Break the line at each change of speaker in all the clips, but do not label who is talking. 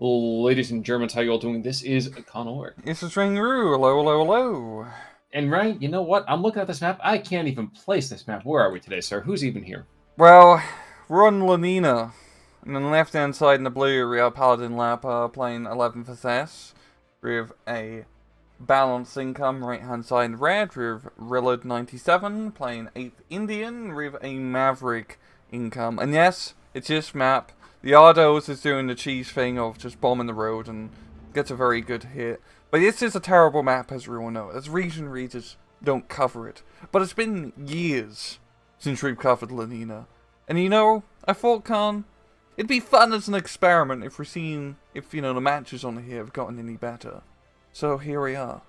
Ladies and Germans, how you all doing? This is Connor.
This is Ringroo. Hello, hello, hello.
And Ryan, you know what? I'm looking at this map. I can't even place this map. Where are we today, sir? Who's even here?
Well, we're on Lenina. And on the left hand side in the blue, we have Paladin Lepa playing 11th SS. We have a balanced income right hand side in red. We have Willard 97 playing 8th Indian. We have a Maverick income. And yes, it's this map. The Ardos is doing the cheese thing of just bombing the road and gets a very good hit. But this is a terrible map, as we all know, as region readers don't cover it. But it's been years since we've covered Lenina. And you know, I thought, Khan, it'd be fun as an experiment if we're seeing if, the matches on here have gotten any better. So here we are.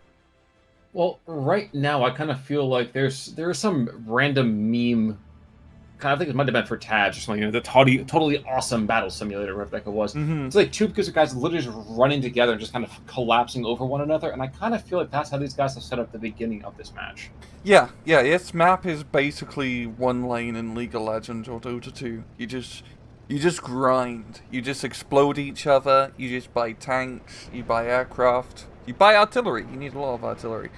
Well, right now, I kind of feel like there is some random meme. I think it might have been for tabs or something. The totally awesome battle simulator, whatever the heck it was. It's like two groups of guys literally just running together and just kind of collapsing over one another. And I kind of feel like that's how these guys have set up the beginning of this match.
Yeah. This map is basically one lane in League of Legends or Dota 2. You just grind. You just explode each other. You just buy tanks. You buy aircraft. You buy artillery. You need a lot of artillery.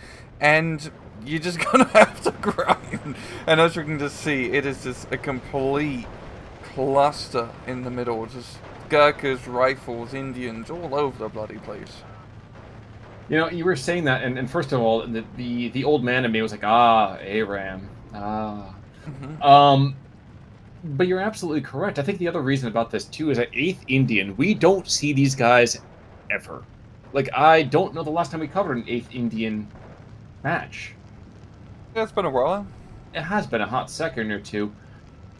And you're just gonna have to grind. And as you can just see, it is just a complete cluster in the middle. Just Gurkhas, rifles, Indians, all over the bloody place.
You know, you were saying that, and first of all, the old man in me was like, ARAM. But you're absolutely correct. I think the other reason about this, too, is that 8th Indian, we don't see these guys ever. Like, I don't know the last time we covered an 8th Indian match.
Yeah, it's been a while.
It has been a hot second or two.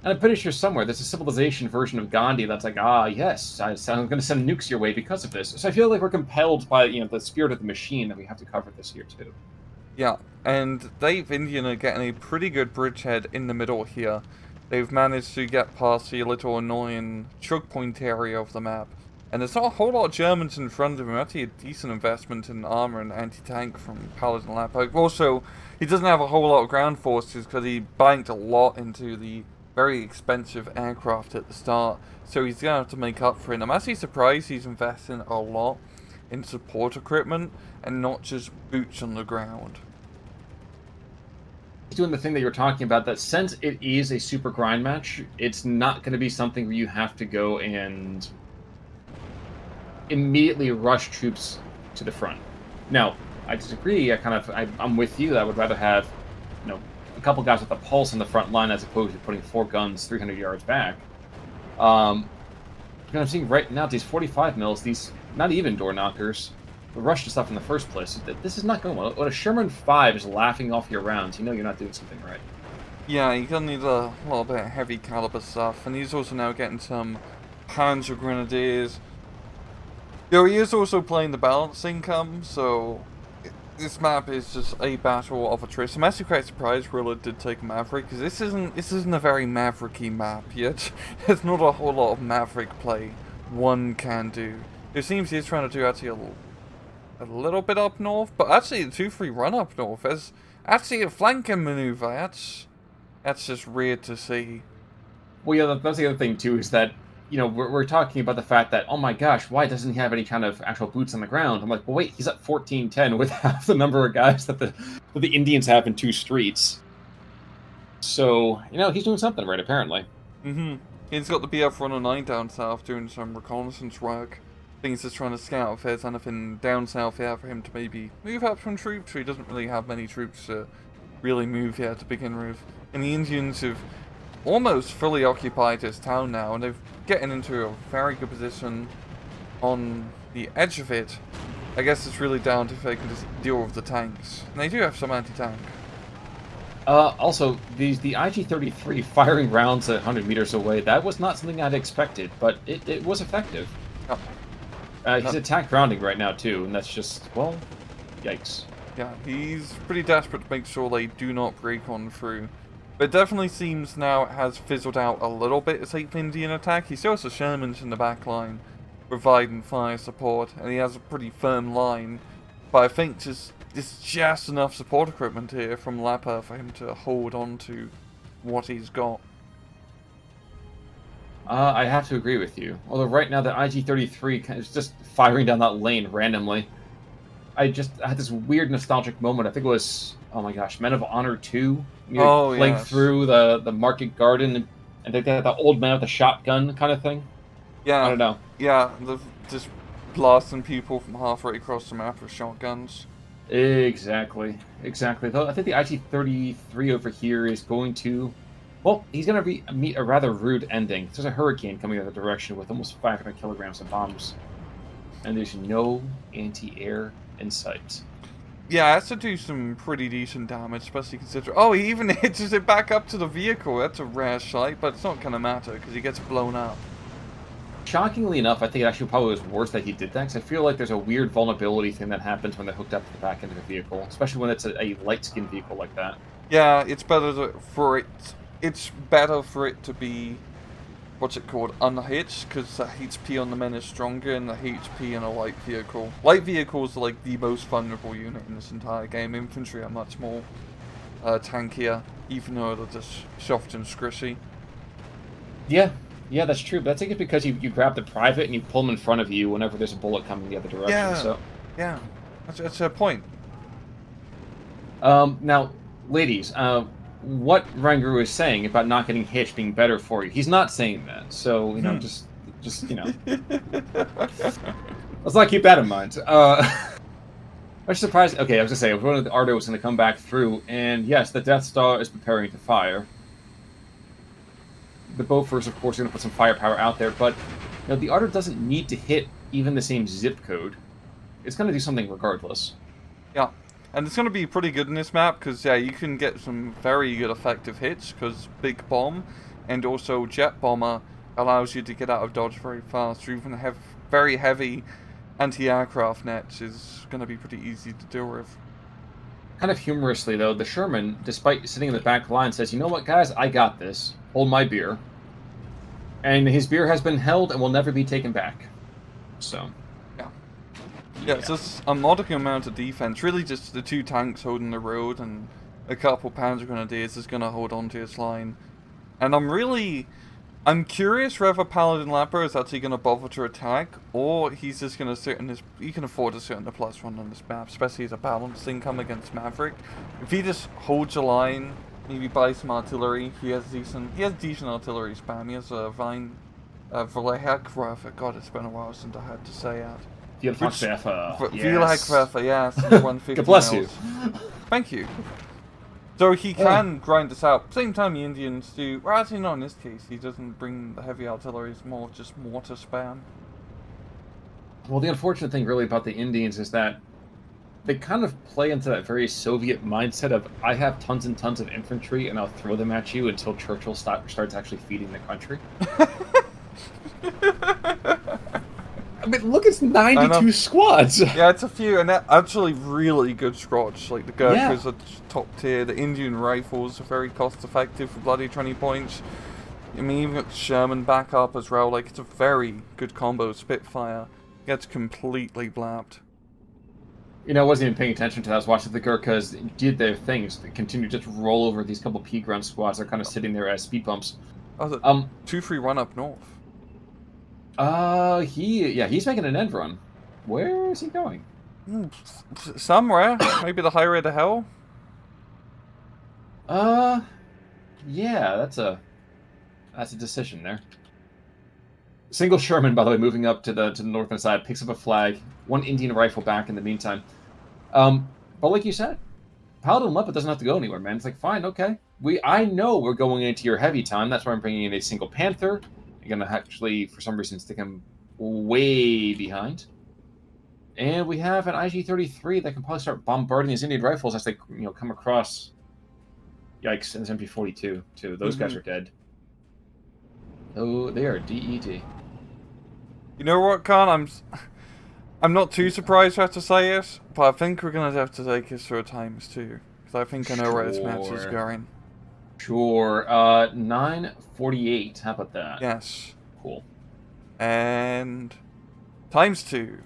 And I'm pretty sure somewhere there's a civilization version of Gandhi that's like, yes, I'm going to send nukes your way because of this. So I feel like we're compelled by, the spirit of the machine that we have to cover this here, too.
Yeah, and Dave Indian are getting a pretty good bridgehead in the middle here. They've managed to get past the little annoying choke point area of the map. And there's not a whole lot of Germans in front of him. Actually, a decent investment in armor and anti-tank from Paladin Lepa. Also, he doesn't have a whole lot of ground forces because he banked a lot into the very expensive aircraft at the start. So he's going to have to make up for it. I'm actually surprised he's investing a lot in support equipment and not just boots on the ground.
He's doing the thing that you were talking about, that since it is a super grind match, it's not going to be something where you have to go and immediately rush troops to the front. Now, I disagree. I'm with you. I would rather have, a couple guys with a pulse on the front line as opposed to putting 4 guns 300 yards back. I'm seeing right now these 45 mils, these not even door knockers, the rush to stuff in the first place. This is not going well. When a Sherman 5 is laughing off your rounds, you're not doing something right.
Yeah, you're gonna need a little bit of heavy caliber stuff, and he's also now getting some Panzer Grenadiers. He is also playing the balance income, so this map is just a battle of attrition. I'm actually quite surprised Willard did take Maverick, because this isn't a very Mavericky map yet. There's not a whole lot of Maverick play one can do. It seems he's trying to do actually a little bit up north, but actually the 2-3 run up north is actually a flanking maneuver. That's just weird to see.
Well, yeah, that's the other thing too, is that we're talking about the fact that, oh my gosh, why doesn't he have any kind of actual boots on the ground? I'm like, well, wait, he's at 1410 with half the number of guys that the Indians have in 2 streets. So, he's doing something right, apparently.
He's got the BF 109 down south doing some reconnaissance work. I think he's just trying to scout if there's anything down south here for him to maybe move up some troops. He doesn't really have many troops to really move here to begin with. And the Indians have almost fully occupied this town now, and they're getting into a very good position on the edge of it. I guess it's really down to if they can just deal with the tanks. And they do have some anti-tank.
Also, the IG-33 firing rounds at 100 meters away, that was not something I'd expected, but it was effective. He's attack grounding right now, too, and that's just, well, yikes.
Yeah, he's pretty desperate to make sure they do not break on through. But it definitely seems now it has fizzled out a little bit, this 8th Indian attack. He still has the Shermans in the back line providing fire support, and he has a pretty firm line. But I think there's just enough support equipment here from Lepa for him to hold on to what he's got.
I have to agree with you. Although right now the IG-33 is just firing down that lane randomly. I had this weird nostalgic moment. I think it was, oh my gosh, Men of Honor 2. You
Oh,
plank
yes.
through the market garden, and they got the old man with the shotgun kind of thing. I
Yeah.
don't know.
Yeah, just blasting people from halfway across the map with shotguns.
Exactly. Exactly. Though I think the IG-33 over here is going to... Well, he's going to meet a rather rude ending. There's a hurricane coming in the direction with almost 500 kilograms of bombs. And there's no anti-air in sight.
Yeah, it has to do some pretty decent damage, especially considering... Oh, he even hitches it back up to the vehicle. That's a rare sight, but it's not going to matter because he gets blown up.
Shockingly enough, I think it actually probably was worse that he did that, because I feel like there's a weird vulnerability thing that happens when they're hooked up to the back end of a vehicle, especially when it's a light-skinned vehicle like that.
Yeah, it's better for it... It's better for it to be... What's it called? Unhitched, because the HP on the men is stronger and the HP in a light vehicle. Light vehicles are like the most vulnerable unit in this entire game. Infantry are much more tankier, even though they're just soft and squishy.
Yeah, yeah, that's true, but I think it's because you grab the private and you pull them in front of you whenever there's a bullet coming the other direction,
Yeah,
so...
yeah, that's a point.
Now, ladies, what Rangaru is saying about not getting hitched being better for you, he's not saying that, so, you know, just, you know... Let's not keep that in mind. I'm surprised... Okay, I was gonna say, I was wondering if the Ardo was gonna come back through, and yes, the Death Star is preparing to fire. The Bofors, of course, are going to put some firepower out there, but you know, the Ardo doesn't need to hit even the same zip code. It's going to do something regardless.
Yeah, and it's going to be pretty good in this map, because, yeah, you can get some very good effective hits, because Big Bomb and also Jet Bomber allows you to get out of dodge very fast, or even have very heavy anti-aircraft nets is going to be pretty easy to deal with.
Kind of humorously, though, the Sherman, despite sitting in the back line, says, you know what, guys, I got this. Hold my beer. And his beer has been held and will never be taken back. So...
Yeah, it's just a modicum amount of defense. Really just the two tanks holding the road and a couple Panzer Grenadiers is going to hold on to its line. And I'm curious whether Paladin Lepa is actually going to bother to attack, or he's just going to sit in his... He can afford to sit in the +1 on this map, especially as a balanced income against Maverick. If he just holds a line, maybe buy some artillery, he has decent artillery spam. He has a Vlahekwerfer. God, it's been a while since I had to say that.
Vlahekwerfer, yes.
Vlahekwerfer, yes. 150
God bless
mils.
you.
Thank you. So he can grind this out. Same time the Indians do... Well, actually not in this case. He doesn't bring the heavy artillery. It's more just mortar spam.
Well, the unfortunate thing really about the Indians is that they kind of play into that very Soviet mindset of, I have tons and tons of infantry and I'll throw them at you until Churchill starts actually feeding the country. I mean, look, it's 92 squads!
Yeah, it's a few, and they're actually really good squads. Like, the Gurkhas are top tier, the Indian Rifles are very cost-effective for bloody 20 points. I mean, even got Sherman back up as well, like, it's a very good combo. Spitfire gets completely blapped.
You know, I wasn't even paying attention to that. I was watching the Gurkhas did their things. They continue to just roll over these couple P-Grunt squads. They're kind of sitting there as speed bumps.
Oh, the 2-3 run up north.
He's making an end run. Where is he going?
Somewhere. Maybe the highway to hell?
Yeah, that's a decision there. Single Sherman, by the way, moving up to the northern side, picks up a flag. One Indian rifle back in the meantime. But like you said, Paladin Lepa doesn't have to go anywhere, man. It's like, fine, okay. I know we're going into your heavy time. That's why I'm bringing in a single Panther. You're going to actually, for some reason, stick him way behind. And we have an IG-33 that can probably start bombarding these Indian rifles as they, come across. Yikes, and this MP-42, too. Those guys are dead. Oh, they are DED.
You know what, Khan? I'm not too surprised I have to say it, but I think we're going to have to take this through times, too. Because I think I know where this match is going.
Sure. 9:48. How about that?
Yes.
Cool.
And ×2.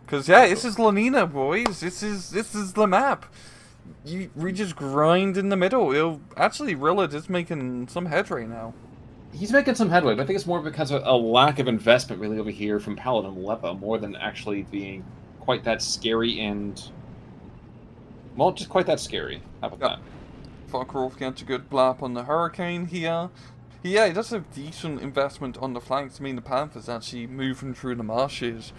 Because yeah, this is Lanina, boys. This is the map. We just grind in the middle. Actually, Willard is making some headway now.
He's making some headway, but I think it's more because of a lack of investment really over here from Paladin Lepa, more than actually being quite that scary and... Well, just quite that scary. How about that?
Farkrov gets a good blap on the Hurricane here. Yeah, he does have decent investment on the flanks. I mean, the Panther's actually moving through the marshes,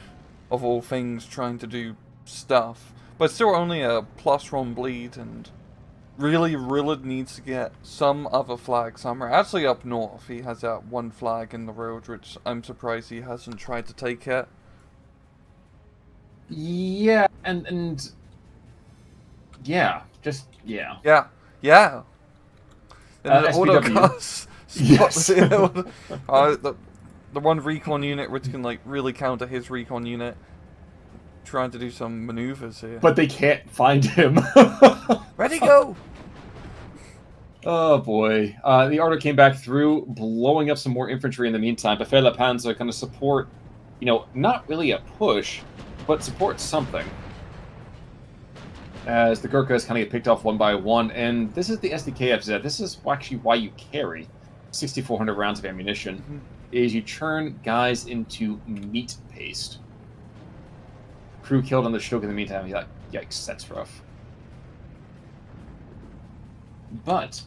of all things, trying to do stuff. But still only a +1 bleed, and really, Willard needs to get some other flag somewhere. Actually, up north, he has that one flag in the road, which I'm surprised he hasn't tried to take yet.
Yeah, and yeah, just, yeah.
Yeah, yeah. And the
SPW.
autocars.
Yes.
the one recon unit which can like really counter his recon unit, trying to do some maneuvers here.
But they can't find him.
Ready, go!
Oh boy. The order came back through, blowing up some more infantry in the meantime. But Fela Panzer kind of support, you know, not really a push, but support something. As the Gurkhas kind of get picked off one by one, and this is the SDKFZ. This is actually why you carry 6,400 rounds of ammunition, is you turn guys into meat paste. Crew killed on the Shulk in the meantime. You're like, yikes, that's rough. But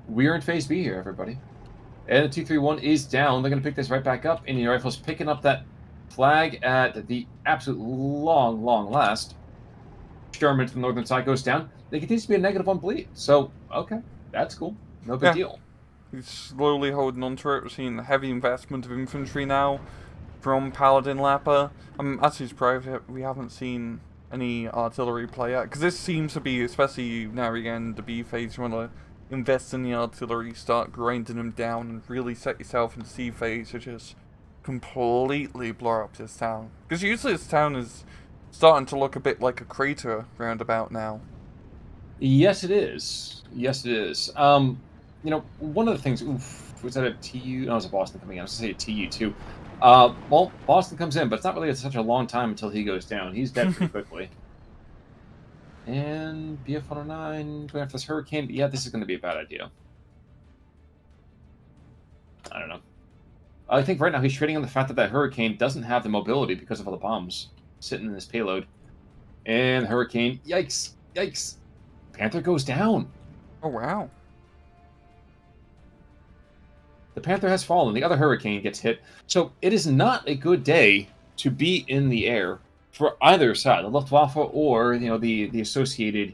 we're in Phase B here, everybody. And the 231 is down. They're going to pick this right back up. Indian Rifles picking up that flag at the absolute long last. Sherman from the northern side goes down. They continue to be a -1 bleed. So, okay, that's cool. No big deal.
He's slowly holding on to it. We're seeing heavy investment of infantry now from Paladin Lepa. I'm actually surprised we haven't seen any artillery play yet, because this seems to be, especially now again, the B phase, you want to invest in the artillery, start grinding them down, and really set yourself in C phase to just completely blow up this town. Because usually this town is starting to look a bit like a crater roundabout now.
Yes, it is. Yes, it is. You know, one of the things... Oof, was that a TU? No, it was a Boston coming in. I was going to say a TU, too. Well, Boston comes in, but it's not really such a long time until he goes down. He's dead pretty quickly. And BF-109 going after this Hurricane. Yeah, this is going to be a bad idea. I don't know. I think right now he's trading on the fact that that Hurricane doesn't have the mobility because of all the bombs sitting in his payload. And Hurricane, yikes, yikes. Panther goes down.
Oh, wow.
The Panther has fallen. The other Hurricane gets hit. So it is not a good day to be in the air for either side, the Luftwaffe or, you know, the associated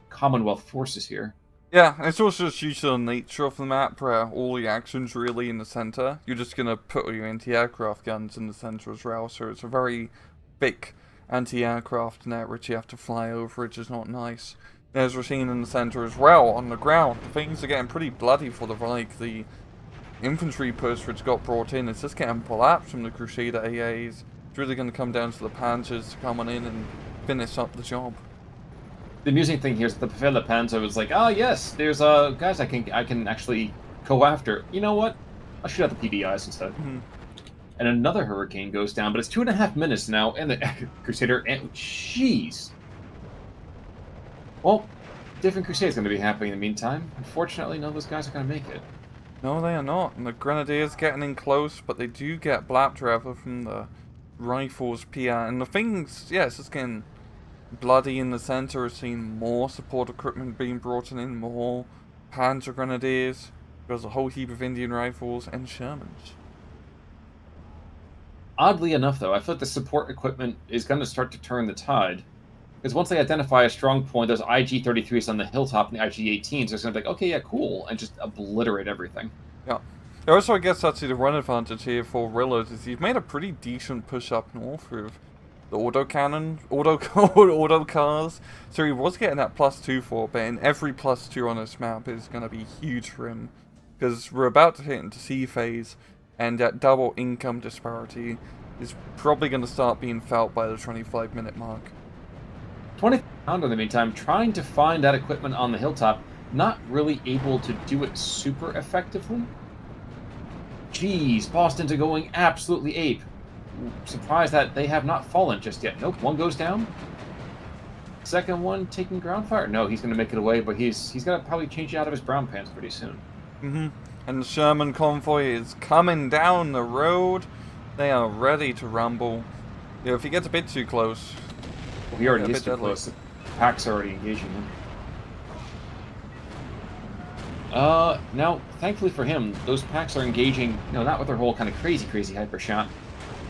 Commonwealth forces here.
Yeah, and it's also just due to the nature of the map where all the action's really in the center. You're just going to put all your anti-aircraft guns in the center as well, so it's a very thick anti-aircraft net which you have to fly over, which is not nice. As we're seeing in the center as well, on the ground, things are getting pretty bloody for the Reich. The infantry push which got brought in is just getting collapsed from the Crusader AAs. It's really going to come down to the Panzers to come on in and finish up the job.
The amusing thing here is that the Fela Panzer was like, oh yes, there's guys I can actually go after. You know what? I'll shoot out the PDIs instead. And another Hurricane goes down, but it's 2.5 minutes now, and the Crusader, and jeez. Well, different Crusade's going to be happening in the meantime. Unfortunately, none of those guys are going to make it.
No, they are not. And the Grenadiers getting in close, but they do get Blapdriver from the Rifles PR. And the things, yeah, it's just getting bloody in the center. We're seeing more support equipment being brought in, more Panzer Grenadiers. There's a whole heap of Indian Rifles and Shermans.
Oddly enough, though, I feel like the support equipment is going to start to turn the tide. Because once they identify a strong point, those IG-33s on the hilltop and the IG-18s are going to be like, okay, yeah, cool, and just obliterate everything.
Yeah. Also, I guess that's the run advantage here for Willard, is he's made a pretty decent push up north with the auto cars. So he was getting that +2 for, but in every +2 on this map is going to be huge for him. Because we're about to hit into C phase, and that double income disparity is probably going to start being felt by the 25-minute mark.
20 pound in the meantime, trying to find that equipment on the hilltop, not really able to do it super effectively. Jeez, Boston's are going absolutely ape. Surprised that they have not fallen just yet. Nope, one goes down. Second one taking ground fire. No, he's going to make it away, but he's going to probably change out of his brown pants pretty soon.
And the Sherman convoy is coming down the road. They are ready to rumble. Yeah, if he gets a bit too close,
Well, he
a
already
bit
is too
deadly.
close. The pack's already engaging him. Now, thankfully for him, those packs are engaging, not with their whole kind of crazy hyper shot.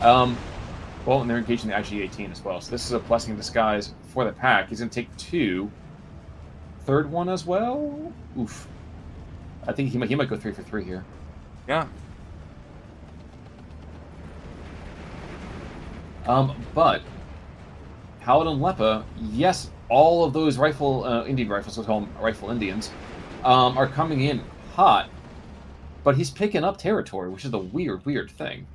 Well, and they're engaging the IG-18 as well. So this is a blessing in disguise for the pack. He's going to take 2. Third one as well? Oof. I think he might go 3 for 3 here.
Yeah.
But Paladin Lepa, yes, all of those Indian rifles, we'll call them Rifle Indians, are coming in hot, but he's picking up territory, which is a weird thing.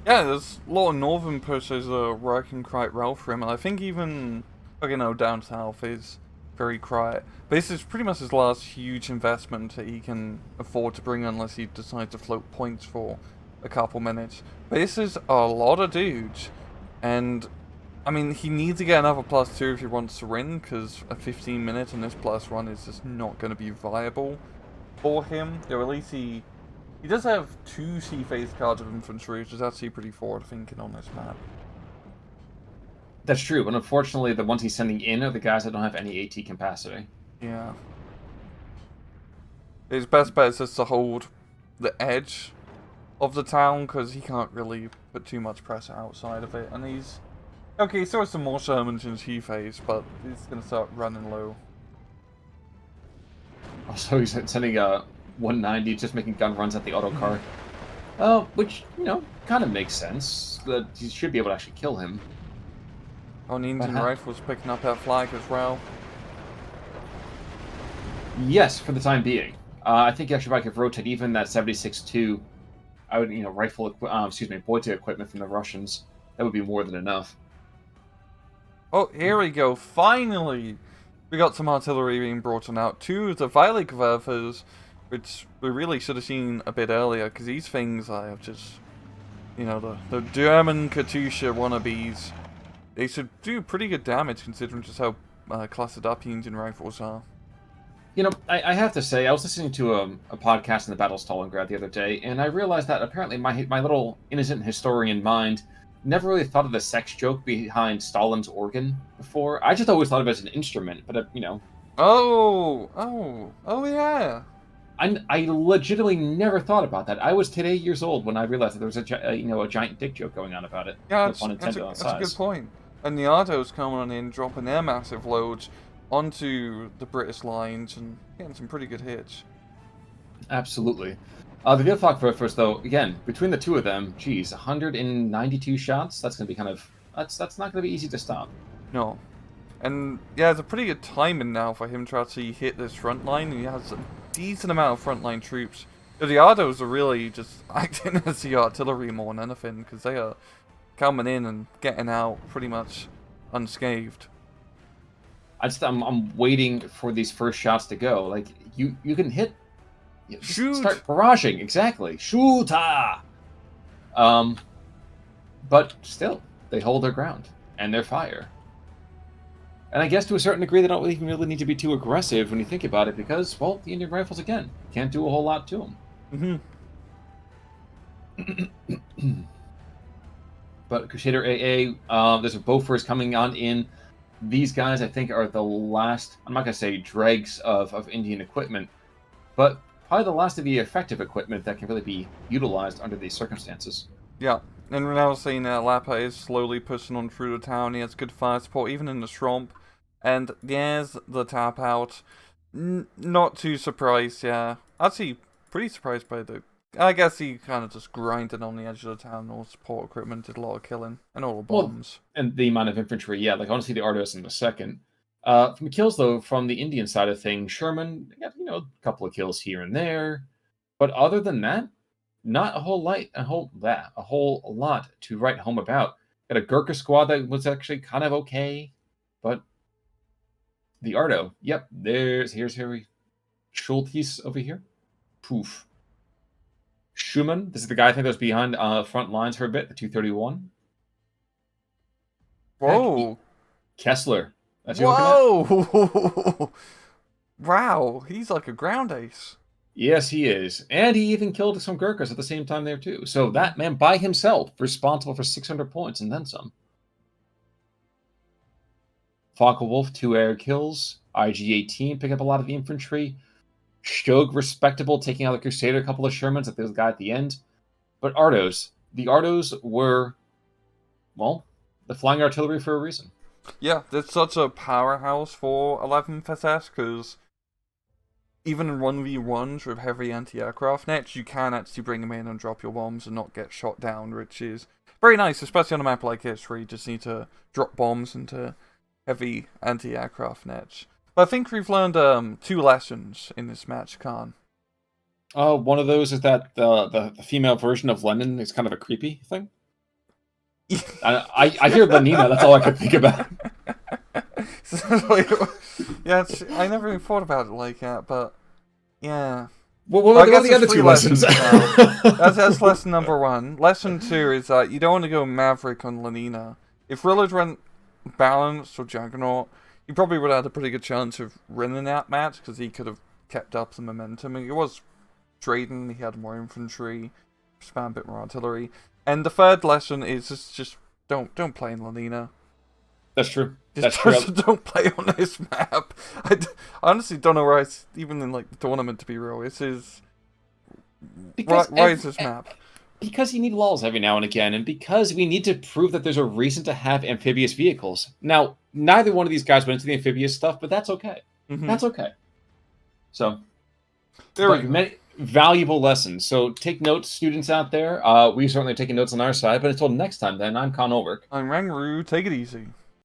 Yeah, there's a lot of northern pushes working quite well for him, and I think even, down south is very quiet. But this is pretty much his last huge investment that he can afford to bring unless he decides to float points for a couple minutes. But this is a lot of dudes, and I mean, he needs to get another +2 if he wants to win, because a 15 minutes on this +1 is just not going to be viable for him. Or at least he does have 2 sea-phase cards of infantry, which is actually pretty forward-thinking on this map.
That's true, but unfortunately, the ones he's sending in are the guys that don't have any AT capacity.
Yeah. His best bet is just to hold the edge of the town, because he can't really put too much pressure outside of it. And he's... Okay, he still has some more Shermans in sea-phase, but he's going to start running low.
Also, he's sending a 190, just making gun runs at the auto car. Which, kind of makes sense. That he should be able to actually kill him.
Oh, and the Indian Rifle's picking up that flag as well.
Yes, for the time being. I think actually if I could rotate even that 76-2, I would, Boita equipment from the Russians, that would be more than enough.
Oh, here we go. Finally! We got some artillery being brought on out. 2 of the Weiligwerfers, which we really should have seen a bit earlier, because these things are just, the German Katusha wannabes. They should do pretty good damage considering just how clustered up Indian rifles are.
I have to say, I was listening to a podcast in the Battle Stalingrad the other day, and I realized that apparently my little innocent historian mind never really thought of the sex joke behind Stalin's organ before. I just always thought of it as an instrument, but,
Oh, yeah.
I legitimately never thought about that. I was 8 years old when I realized that there was a giant dick joke going on about it.
Yeah, that's a good point. And the Ardos coming in, dropping their massive loads onto the British lines and getting some pretty good hits.
Absolutely. The good thought first, though, again, between the 2 of them, geez, 192 shots. That's going to be that's not going to be easy to stop.
No. And yeah, it's a pretty good timing now for him to actually hit this front line. He has a decent amount of frontline troops. The Ardos are really just acting as the artillery more than anything, because they are coming in and getting out pretty much unscathed.
I'm waiting for these first shots to go. Like, you can hit...
Shoot!
Start barraging, exactly. Shoota! But still, they hold their ground, and their fire. And I guess to a certain degree, they don't even really need to be too aggressive when you think about it, because, well, the Indian Rifles, again, can't do a whole lot to them. But Crusader AA, there's a Bofors coming on in. These guys, I think, are the last, I'm not going to say dregs of Indian equipment, but probably the last of the effective equipment that can really be utilized under these circumstances.
Yeah, and we're now seeing Lepa is slowly pushing on through the town. He has good fire support, even in the swamp. And there's the tap out. Not too surprised, yeah. Actually, pretty surprised by the... I guess he kind of just grinded on the edge of the town. All support equipment, did a lot of killing. And all the bombs.
Well, and the amount of infantry, yeah. Like, I want to see the Ardos in a second. From kills, though, from the Indian side of things, Sherman got, a couple of kills here and there. But other than that, not a whole lot to write home about. Got a Gurkha squad that was actually kind of okay. But the Ardo, yep, here's Harry Schultes over here. Poof. Schumann, this is the guy I think that was behind front lines for a bit, the 231.
Whoa.
Kessler. That's
Whoa! Wow, he's like a ground ace.
Yes, he is. And he even killed some Gurkhas at the same time there, too. So that man by himself responsible for 600 points and then some. Focke-Wulf, 2 air kills. IG-18 picking up a lot of the infantry. Shog, respectable, taking out the Crusader, a couple of Shermans, like this guy at the end. But Ardos. The Ardos were, well, the flying artillery for a reason.
Yeah, it's such a powerhouse for 11th SS, because even in 1v1s with heavy anti-aircraft nets, you can actually bring them in and drop your bombs and not get shot down, which is very nice, especially on a map like this, where you just need to drop bombs into heavy anti-aircraft nets. But I think we've learned 2 lessons in this match, Khan.
One of those is that the female version of Lenin is kind of a creepy thing. I hear Lenina, that's all I could think about.
Yeah, I never even thought about it like that, but yeah.
Well, what are the other 2 lessons?
That's lesson number 1. Lesson 2 is that you don't want to go Maverick on Lenina. If Willard went Balanced or Juggernaut, he probably would have had a pretty good chance of winning that match, because he could have kept up the momentum. It was trading, he had more infantry, spam a bit more artillery. And the 3rd lesson is just don't play in Lenina.
That's true.
Don't play on this map. I honestly don't know where even in like the tournament, to be real. This is why is this map?
Because you need lulls every now and again, and because we need to prove that there's a reason to have amphibious vehicles. Now, neither one of these guys went into the amphibious stuff, but that's okay. Mm-hmm. That's okay. So, many valuable lessons. So take notes, students out there. We certainly are taking notes on our side, but until next time, then, I'm Con Ulrich.
I'm Rangru. Take it easy.